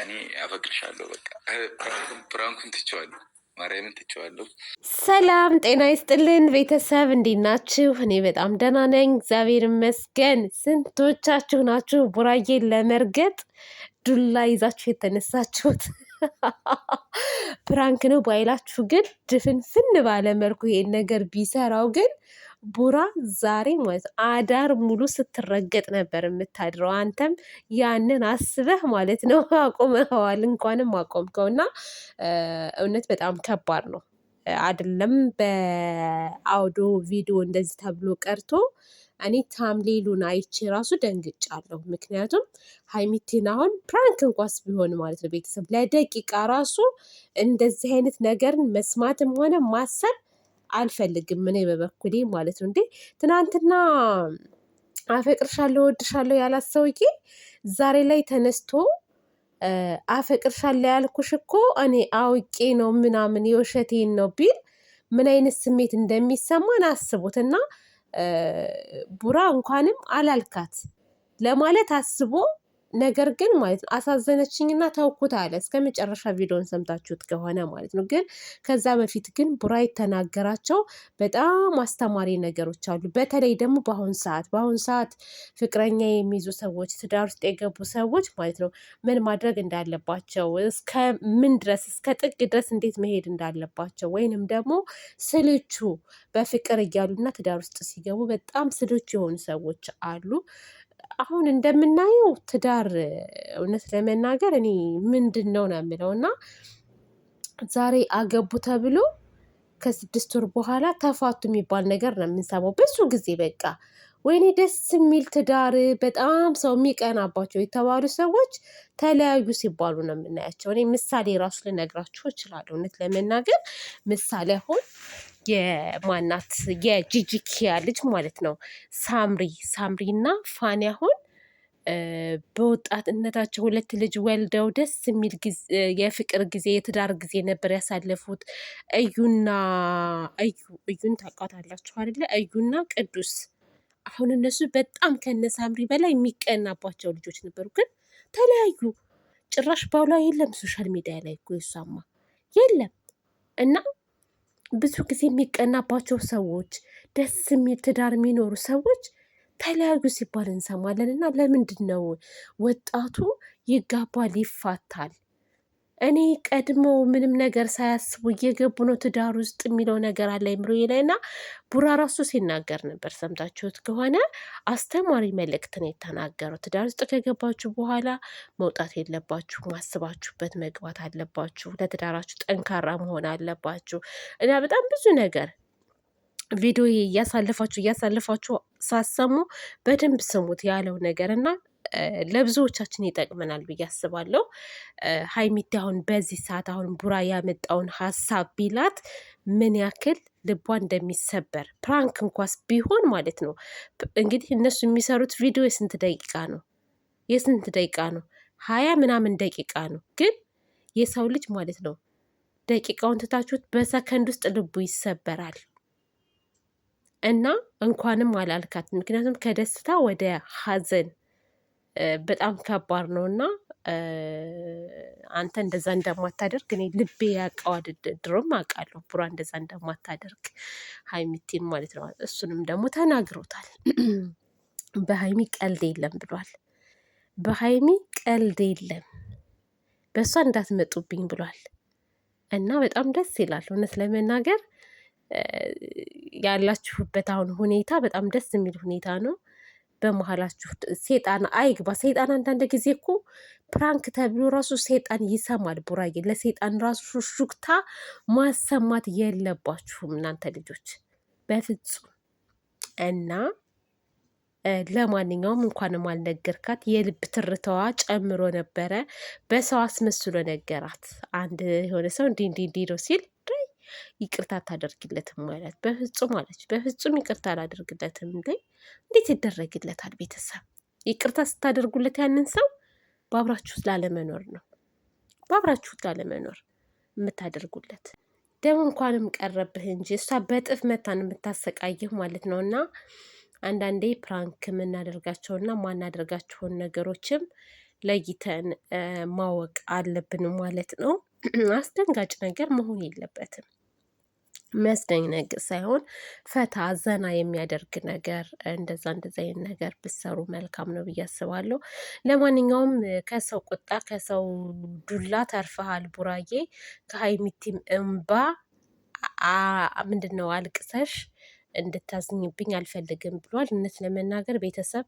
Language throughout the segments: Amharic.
እኔ አፈቅርሻለሁ። በቃ ፕራንኩን ትቼዋለሁ፣ ማርያምን ትቼዋለሁ። ሰላም ጤና ይስጥልን ቤተሰብ፣ እንዴት ናችሁ? እኔ በጣም ደህና ነኝ፣ እግዚአብሔር ይመስገን። ስንቶቻችሁ ናችሁ ቡራዬን ለመርገጥ ዱላ ይዛችሁ የተነሳችሁት? ፕራንክ ነው ባይላችሁ ግን ድፍንፍን ባለ መልኩ ይሄን ነገር ቢሰራው ግን ቡራ ዛሬ ማለት አዳር ሙሉ ስትረገጥ ነበር የምታድረው። አንተም ያንን አስበህ ማለት ነው አቁመኸዋል። እንኳንም አቆምከው እና እውነት በጣም ከባድ ነው። አይደለም በአውዶ ቪዲዮ እንደዚህ ተብሎ ቀርቶ እኔ ታምሌሉን አይቼ ራሱ ደንግጫለሁ። ምክንያቱም ሀይሚቴን አሁን ፕራንክ እንኳስ ቢሆን ማለት ነው ቤተሰብ ለደቂቃ ራሱ እንደዚህ አይነት ነገርን መስማትም ሆነ ማሰብ አልፈልግም እኔ በበኩሌ ማለት ነው። እንዴ ትናንትና አፈቅርሻለሁ ወድሻለሁ ያላት ሰውዬ ዛሬ ላይ ተነስቶ አፈቅርሻለሁ ያልኩሽ እኮ እኔ አውቄ ነው ምናምን የውሸቴን ነው ቢል ምን አይነት ስሜት እንደሚሰማን አስቡት። እና ቡራ እንኳንም አላልካት ለማለት አስቦ ነገር ግን ማለት ነው አሳዘነችኝና ተውኩት አለ። እስከ መጨረሻ ቪዲዮን ሰምታችሁት ከሆነ ማለት ነው። ግን ከዛ በፊት ግን ቡራ የተናገራቸው በጣም አስተማሪ ነገሮች አሉ። በተለይ ደግሞ በአሁን ሰዓት ፍቅረኛ የሚይዙ ሰዎች፣ ትዳር ውስጥ የገቡ ሰዎች ማለት ነው ምን ማድረግ እንዳለባቸው፣ እስከ ምን ድረስ እስከ ጥግ ድረስ እንዴት መሄድ እንዳለባቸው፣ ወይንም ደግሞ ስልቹ በፍቅር እያሉና ትዳር ውስጥ ሲገቡ በጣም ስልቹ የሆኑ ሰዎች አሉ። አሁን እንደምናየው ትዳር እውነት ለመናገር እኔ ምንድን ነው የምለው እና ዛሬ አገቡ ተብሎ ከ6 ወር በኋላ ተፋቱ የሚባል ነገር ነው የምንሰማው ብዙ ጊዜ። በቃ ወይኔ ደስ የሚል ትዳር በጣም ሰው የሚቀናባቸው የተባሉ ሰዎች ተለያዩ ሲባሉ ነው የምናያቸው። እኔ ምሳሌ ራሱ ልነግራችሁ እችላለሁ። እውነት ለመናገር ምሳሌ አሁን የማናት የጂጂኪያ ልጅ ማለት ነው ሳምሪ እና ፋኒ አሁን በወጣትነታቸው 2 ልጅ ወልደው ደስ የሚል የፍቅር ጊዜ የትዳር ጊዜ ነበር ያሳለፉት። እዩን ታውቃታላችሁ አይደለ? እዩና ቅዱስ አሁን እነሱ በጣም ከነ ሳምሪ በላይ የሚቀናባቸው ልጆች ነበሩ፣ ግን ተለያዩ። ጭራሽ ባሏ የለም ሶሻል ሚዲያ ላይ እኮ የሷማ የለም። እና ብዙ ጊዜ የሚቀናባቸው ሰዎች፣ ደስ የሚል ትዳር የሚኖሩ ሰዎች ተለያዩ ሲባል እንሰማለን። እና ለምንድን ነው ወጣቱ ይጋባል ይፋታል? እኔ ቀድመው ምንም ነገር ሳያስቡ እየገቡ ነው ትዳር ውስጥ የሚለው ነገር አለ አይምሮዬ ላይ። እና ቡራ ራሱ ሲናገር ነበር፣ ሰምታችሁት ከሆነ አስተማሪ መልእክት ነው የተናገረው። ትዳር ውስጥ ከገባችሁ በኋላ መውጣት የለባችሁ፣ ማስባችሁበት መግባት አለባችሁ፣ ለትዳራችሁ ጠንካራ መሆን አለባችሁ እና በጣም ብዙ ነገር ቪዲዮ እያሳለፋችሁ ሳሰሙ በደንብ ስሙት ያለው ነገር እና ለብዙዎቻችን ይጠቅመናል ብዬ አስባለሁ። ሀይሚቲ አሁን በዚህ ሰዓት አሁን ቡራ ያመጣውን ሀሳብ ቢላት ምን ያክል ልቧ እንደሚሰበር ፕራንክ እንኳስ ቢሆን ማለት ነው። እንግዲህ እነሱ የሚሰሩት ቪዲዮ የስንት ደቂቃ ነው? 20 ምናምን ደቂቃ ነው። ግን የሰው ልጅ ማለት ነው ደቂቃውን ትታችሁት በሰከንድ ውስጥ ልቡ ይሰበራል። እና እንኳንም አላልካት፣ ምክንያቱም ከደስታ ወደ ሀዘን በጣም ከባድ ነው። እና አንተ እንደዛ እንደማታደርግ እኔ ልቤ ያውቀዋል፣ ድሮም አውቃለሁ ቡራ እንደዛ እንደማታደርግ ሀይሚቲን ማለት ነው። እሱንም ደግሞ ተናግሮታል። በሀይሚ ቀልድ የለም ብሏል። በሀይሚ ቀልድ የለም፣ በእሷ እንዳትመጡብኝ ብሏል። እና በጣም ደስ ይላል እውነት ለመናገር ያላችሁበት አሁን ሁኔታ በጣም ደስ የሚል ሁኔታ ነው። በመሀላችሁ ሴጣን አይግባ። ሴጣን አንዳንድ ጊዜ እኮ ፕራንክ ተብሎ ራሱ ሴጣን ይሰማል። ቡራዬ ለሴጣን ራሱ ሹክታ ማሰማት የለባችሁም እናንተ ልጆች በፍጹም። እና ለማንኛውም እንኳንም አልነገርካት፣ የልብ ትርታዋ ጨምሮ ነበረ። በሰው አስመስሎ ነገራት። አንድ የሆነ ሰው እንዲህ ነው ሲል ይቅርታ አታደርግለትም ማለት በፍጹም አለች። በፍጹም ይቅርታ አላደርግለትም። እንዴት ይደረግለታል? ቤተሰብ ይቅርታ ስታደርጉለት ያንን ሰው በአብራችሁት ላለመኖር ነው፣ በአብራችሁት ላለመኖር የምታደርጉለት። ደግሞ እንኳንም ቀረብህ እንጂ እሷ በጥፍ መታን የምታሰቃይህ ማለት ነው። እና አንዳንዴ ፕራንክ የምናደርጋቸውና ማናደርጋቸውን ነገሮችም ለይተን ማወቅ አለብን ማለት ነው። አስደንጋጭ ነገር መሆን የለበትም። የሚያስደነግጥ ሳይሆን ፈታ ዘና የሚያደርግ ነገር እንደዛ አይነት ነገር ብሰሩ መልካም ነው ብዬ አስባለሁ። ለማንኛውም ከሰው ቁጣ ከሰው ዱላ ተርፈሃል ቡራዬ። ከሀይሚቲም እምባ ምንድን ነው አልቅሰሽ እንድታዝኝብኝ አልፈልግም ብሏል። እውነት ለመናገር ቤተሰብ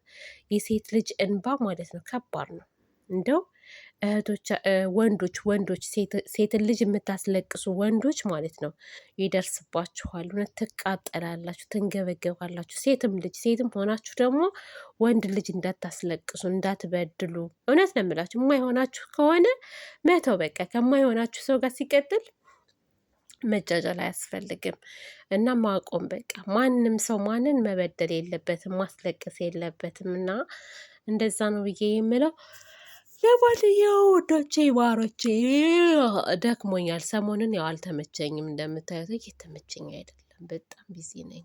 የሴት ልጅ እንባ ማለት ነው ከባድ ነው። እንደው እህቶች ወንዶች ሴትን ልጅ የምታስለቅሱ ወንዶች ማለት ነው ይደርስባችኋል። እውነት ትቃጠላላችሁ፣ ትንገበገባላችሁ። ሴትም ሆናችሁ ደግሞ ወንድ ልጅ እንዳታስለቅሱ፣ እንዳትበድሉ። እውነት ነው የምላችሁ። የማይሆናችሁ ከሆነ መተው በቃ። ከማይሆናችሁ ሰው ጋር ሲቀጥል መጃጃል አያስፈልግም እና ማቆም በቃ። ማንም ሰው ማንን መበደል የለበትም ማስለቀስ የለበትም እና እንደዛ ነው ብዬ የምለው። ለማንኛውም ውዶቼ ማሮቼ ደክሞኛል። ሰሞኑን ያው አልተመቸኝም፣ እንደምታዩት እየተመቸኝ አይደለም። በጣም ቢዚ ነኝ።